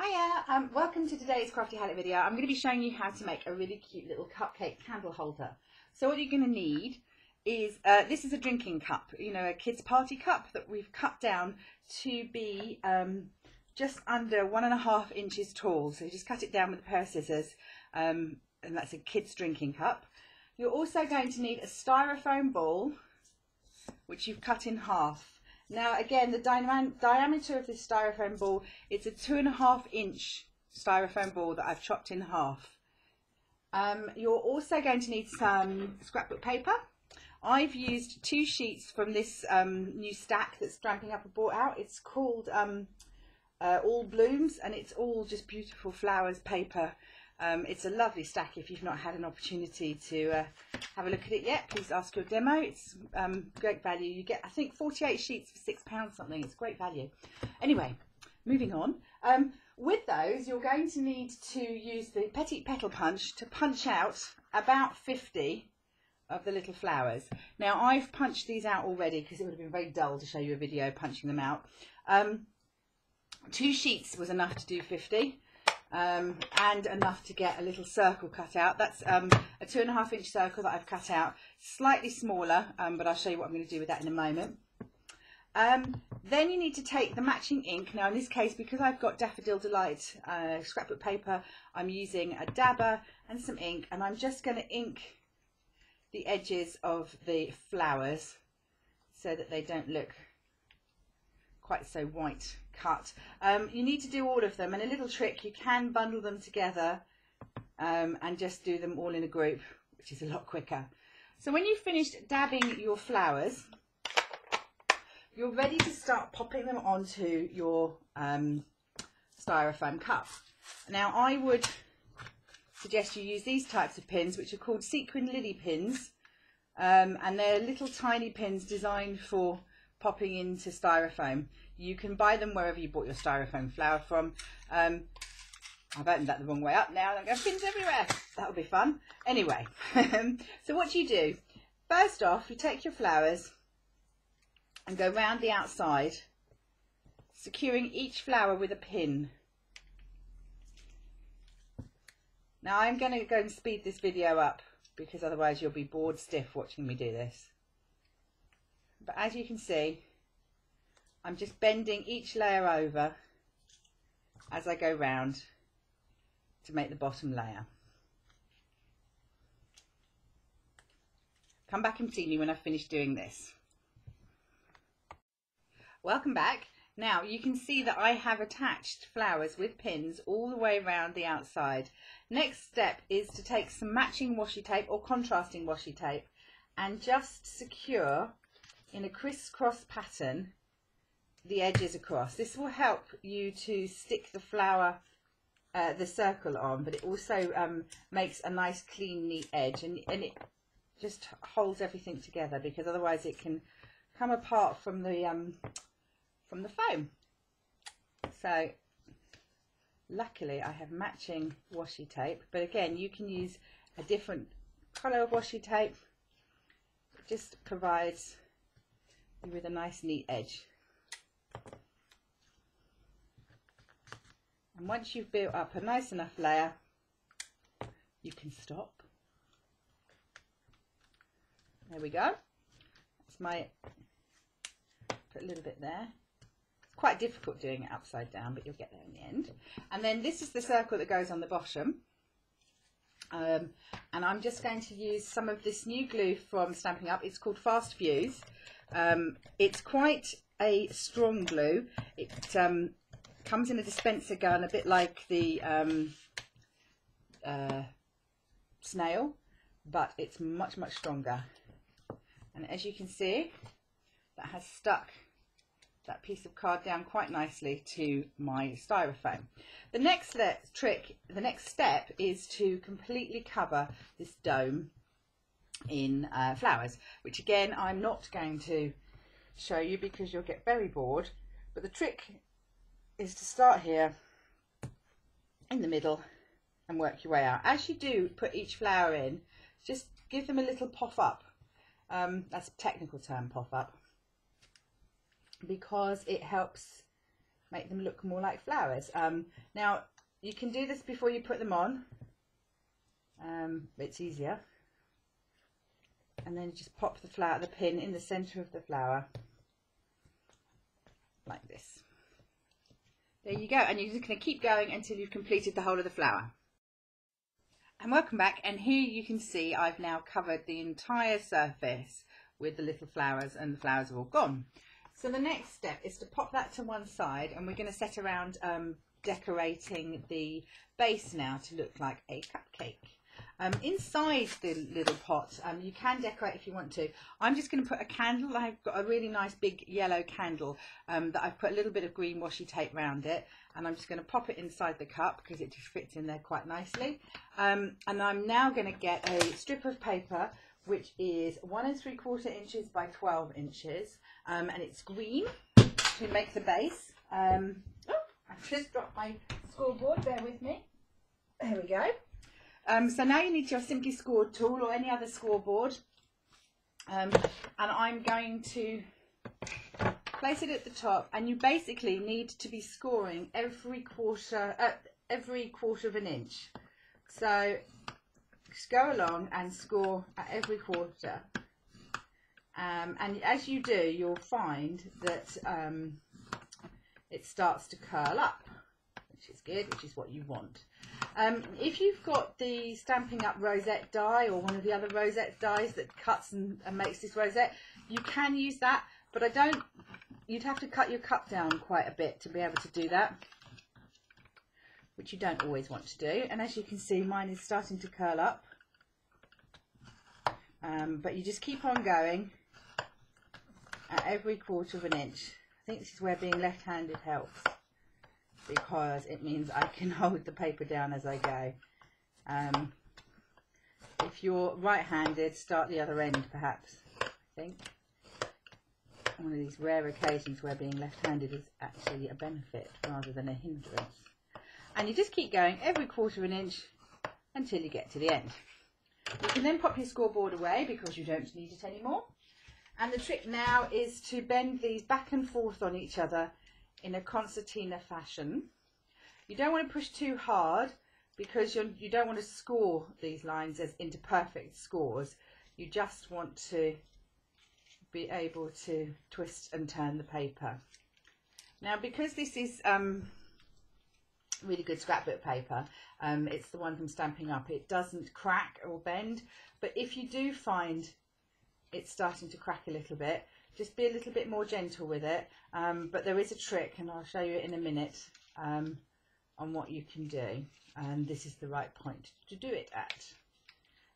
Hiya, welcome to today's Craftyhallett video. I'm going to be showing you how to make a really cute little cupcake candle holder. So what you're going to need is, this is a drinking cup, you know, a kid's party cup that we've cut down to be just under 1.5 inches tall. So you just cut it down with a pair of scissors, and that's a kid's drinking cup. You're also going to need a styrofoam ball, which you've cut in half. Now again, the diameter of this styrofoam ball, it's a 2.5 inch styrofoam ball that I've chopped in half. You're also going to need some scrapbook paper. I've used 2 sheets from this new stack that Stampin' Up brought out. It's called All Blooms, and it's all just beautiful flowers paper. It's a lovely stack. If you've not had an opportunity to have a look at it yet, please ask your demo. It's great value. You get, I think, 48 sheets for £6 something. It's great value. Anyway, moving on. With those, you're going to need to use the Petite petal punch to punch out about 50 of the little flowers. Now, I've punched these out already because it would have been very dull to show you a video punching them out. 2 sheets was enough to do 50. And enough to get a little circle cut out. That's a 2.5 inch circle that I've cut out, slightly smaller, but I'll show you what I'm going to do with that in a moment. Then you need to take the matching ink. Now in this case, because I've got Daffodil Delight scrapbook paper, I'm using a dabber and some ink, and I'm just going to ink the edges of the flowers so that they don't look quite so white cut. You need to do all of them, and a little trick, you can bundle them together and just do them all in a group, which is a lot quicker. So when you've finished dabbing your flowers, you're ready to start popping them onto your styrofoam cup. Now I would suggest you use these types of pins, which are called sequin lily pins, and they're little tiny pins designed for popping into styrofoam. You can buy them wherever you bought your styrofoam flour from. I've opened that the wrong way up now. I'm going to pins everywhere. That'll be fun. Anyway, so what you do, first off, you take your flowers and go round the outside, securing each flower with a pin. Now I'm going to go and speed this video up because otherwise you'll be bored stiff watching me do this. But as you can see, I'm just bending each layer over as I go round to make the bottom layer. Come back and see me when I've finished doing this. Welcome back. Now you can see that I have attached flowers with pins all the way around the outside. Next step is to take some matching washi tape or contrasting washi tape and just secure in a crisscross pattern the edges across. This will help you to stick the flower, the circle on, but it also makes a nice clean neat edge, and it just holds everything together, because otherwise it can come apart from the foam. So luckily I have matching washi tape, but again you can use a different colour of washi tape. It just provides you with a nice neat edge. And once you've built up a nice enough layer, you can stop. There we go. That's my, put a little bit there. It's quite difficult doing it upside down, but you'll get there in the end. And then this is the circle that goes on the bottom. And I'm just going to use some of this new glue from Stampin' Up. It's called Fast Fuse. It's quite a strong glue. It comes in a dispenser gun, a bit like the snail, but it's much stronger. And as you can see, that has stuck that piece of card down quite nicely to my styrofoam. The next step is to completely cover this dome in flowers, which again I'm not going to show you because you'll get very bored, but the trick is to start here in the middle and work your way out. As you do put each flower in, just give them a little puff up. That's a technical term, puff up, because it helps make them look more like flowers. Now you can do this before you put them on, it's easier, and then just pop the pin in the center of the flower like this. There you go, and you're just going to keep going until you've completed the whole of the flower. And welcome back, and here you can see I've now covered the entire surface with the little flowers, and the flowers are all gone. So the next step is to pop that to one side, and we're going to set around decorating the base now to look like a cupcake. Inside the little pot, you can decorate if you want to. I'm just going to put a candle. I've got a really nice big yellow candle that I've put a little bit of green washi tape around it, and I'm just going to pop it inside the cup because it just fits in there quite nicely. And I'm now going to get a strip of paper which is 1 3/4 inches by 12 inches, and it's green to make the base. Oh, I've just dropped my scoreboard, bear with me. There we go. So now you need your Simply Scored tool or any other scoreboard, and I'm going to place it at the top, and you basically need to be scoring every quarter of an inch. So just go along and score at every quarter, and as you do, you'll find that it starts to curl up, which is good, which is what you want. If you've got the Stampin' Up rosette die or one of the other rosette dies that cuts and makes this rosette, you can use that, but you'd have to cut your cup down quite a bit to be able to do that, which you don't always want to do. And as you can see, mine is starting to curl up, but you just keep on going at every quarter of an inch. I think this is where being left-handed helps, because it means I can hold the paper down as I go. If you're right-handed, start the other end perhaps. I think one of these rare occasions where being left-handed is actually a benefit rather than a hindrance. And you just keep going every quarter of an inch until you get to the end. You can then pop your scoreboard away because you don't need it anymore. And the trick now is to bend these back and forth on each other in a concertina fashion. You don't want to push too hard because you don't want to score these lines into perfect scores. You just want to be able to twist and turn the paper. Now, because this is really good scrapbook paper, it's the one from Stampin' Up, it doesn't crack or bend, but if you do find it's starting to crack a little bit, just be a little bit more gentle with it, but there is a trick, and I'll show you it in a minute, on what you can do, and this is the right point to do it at.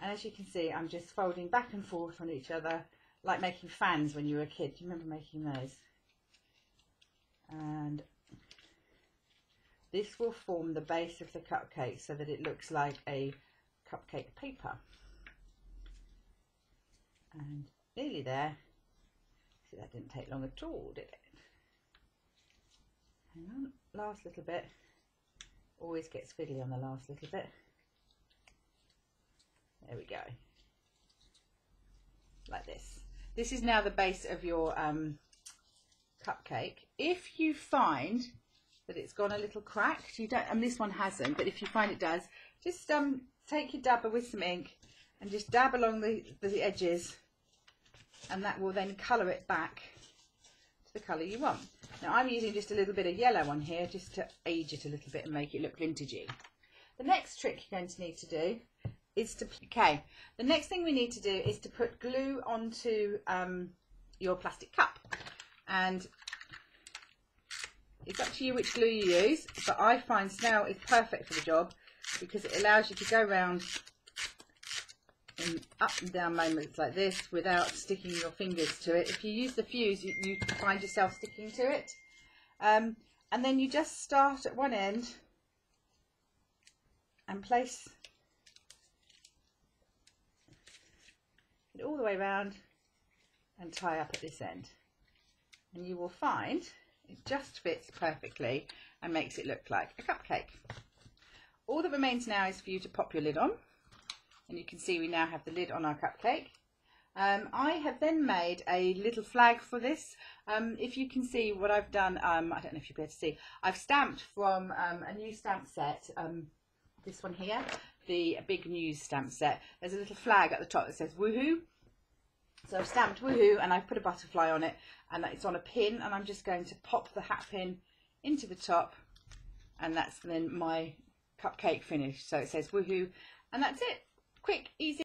And as you can see, I'm just folding back and forth on each other like making fans when you were a kid. Do you remember making those? And this will form the base of the cupcake so that it looks like a cupcake paper. And nearly there. See, that didn't take long at all, did it? Hang on, last little bit. Always gets fiddly on the last little bit. There we go. Like this. This is now the base of your cupcake. If you find that it's gone a little cracked, you don't, and this one hasn't, but if you find it does, just take your dabber with some ink and just dab along the edges, and that will then colour it back to the colour you want. Now I'm using just a little bit of yellow on here just to age it a little bit and make it look vintagey. The next trick you're going to need to do is the next thing we need to do is to put glue onto your plastic cup, and it's up to you which glue you use, but I find Snail is perfect for the job because it allows you to go around in up and down moments like this without sticking your fingers to it. If you use the fuse, you find yourself sticking to it, and then you just start at one end and place it all the way around and tie up at this end, and you will find it just fits perfectly and makes it look like a cupcake. All that remains now is for you to pop your lid on, and you can see we now have the lid on our cupcake. I have then made a little flag for this. If you can see what I've done, I don't know if you'll be able to see, I've stamped from a new stamp set, this one here, the big news stamp set. There's a little flag at the top that says woohoo. So I've stamped woohoo and I've put a butterfly on it, and it's on a pin, and I'm just going to pop the hat pin into the top, and that's then my cupcake finished. So it says woohoo, and that's it. Quick, easy.